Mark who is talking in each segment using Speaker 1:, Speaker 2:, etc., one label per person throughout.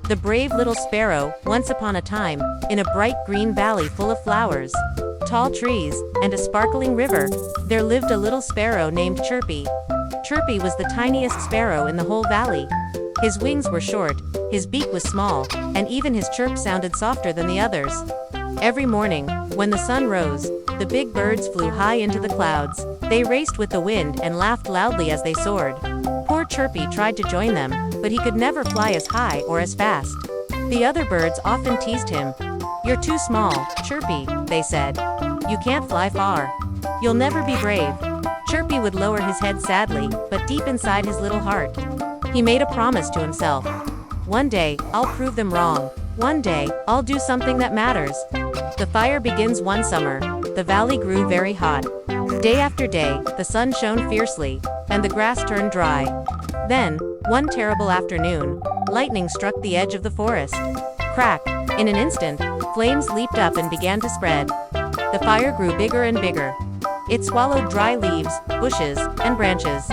Speaker 1: The brave little sparrow, once upon a time, in a bright green valley full of flowers, tall trees, and a sparkling river, there lived a little sparrow named Chirpy. Chirpy was the tiniest sparrow in the whole valley. His wings were short, his beak was small, and even his chirp sounded softer than the others. Every morning, when the sun rose, the big birds flew high into the clouds. They raced with the wind and laughed loudly as they soared. Poor Chirpy tried to join them, but he could never fly as high or as fast. The other birds often teased him. "You're too small, Chirpy," they said. "You can't fly far. You'll never be brave." Chirpy would lower his head sadly, but deep inside his little heart, he made a promise to himself. "One day, I'll prove them wrong. One day, I'll do something that matters." The fire begins one summer. The valley grew very hot. Day after day, the sun shone fiercely, and the grass turned dry. Then, one terrible afternoon, lightning struck the edge of the forest. Crack! In an instant, flames leaped up and began to spread. The fire grew bigger and bigger. It swallowed dry leaves, bushes, and branches.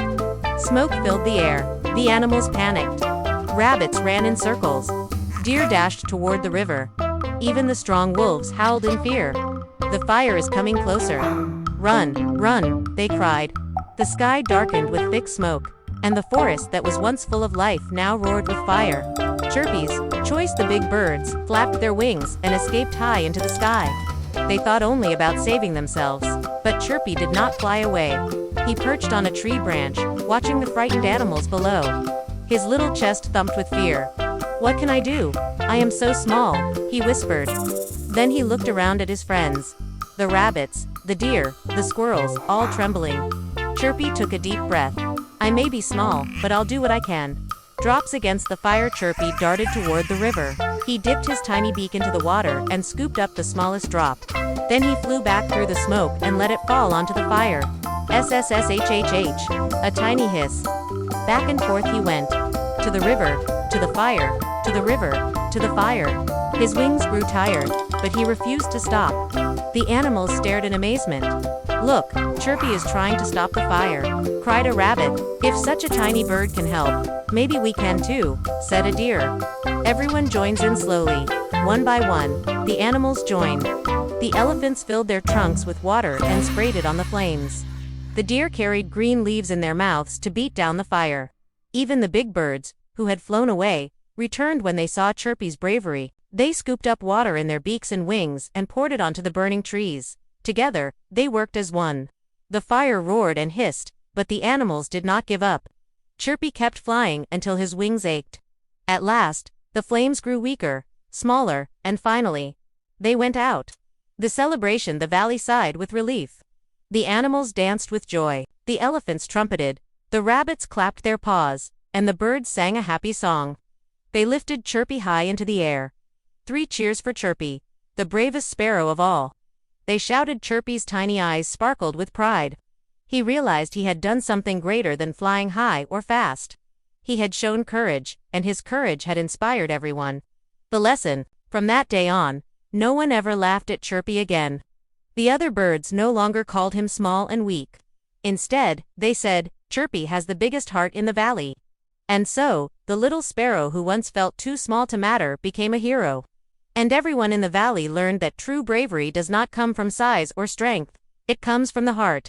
Speaker 1: Smoke filled the air. The animals panicked. Rabbits ran in circles. Deer dashed toward the river. Even the strong wolves howled in fear. "The fire is coming closer. Run, run," they cried. The sky darkened with thick smoke, and the forest that was once full of life now roared with fire. Chirpies, choice the big birds, flapped their wings and escaped high into the sky. They thought only about saving themselves, but Chirpy did not fly away. He perched on a tree branch, watching the frightened animals below. His little chest thumped with fear. "What can I do? I am so small," he whispered. Then he looked around at his friends. The rabbits, the deer, the squirrels, all trembling. Chirpy took a deep breath. "I may be small, but I'll do what I can." Drops against the fire, Chirpy darted toward the river. He dipped his tiny beak into the water and scooped up the smallest drop. Then he flew back through the smoke and let it fall onto the fire. Sssshhh, a tiny hiss. Back and forth he went. To the river, to the fire, to the river, to the fire. His wings grew tired, but he refused to stop. The animals stared in amazement. "Look, Chirpy is trying to stop the fire," cried a rabbit. "If such a tiny bird can help, maybe we can too," said a deer. Everyone joins in slowly. One by one, the animals joined. The elephants filled their trunks with water and sprayed it on the flames. The deer carried green leaves in their mouths to beat down the fire. Even the big birds, who had flown away, returned when they saw Chirpy's bravery. They scooped up water in their beaks and wings and poured it onto the burning trees. Together, they worked as one. The fire roared and hissed, but the animals did not give up. Chirpy kept flying until his wings ached. At last, the flames grew weaker, smaller, and finally, they went out. The celebration, the valley sighed with relief. The animals danced with joy. The elephants trumpeted. The rabbits clapped their paws, and the birds sang a happy song. They lifted Chirpy high into the air. 3 cheers for Chirpy, the bravest sparrow of all. They shouted. Chirpy's tiny eyes sparkled with pride. He realized he had done something greater than flying high or fast. He had shown courage, and his courage had inspired everyone. The lesson: from that day on, no one ever laughed at Chirpy again. The other birds no longer called him small and weak. Instead, they said, "Chirpy has the biggest heart in the valley." And so, the little sparrow who once felt too small to matter became a hero. And everyone in the valley learned that true bravery does not come from size or strength. It comes from the heart.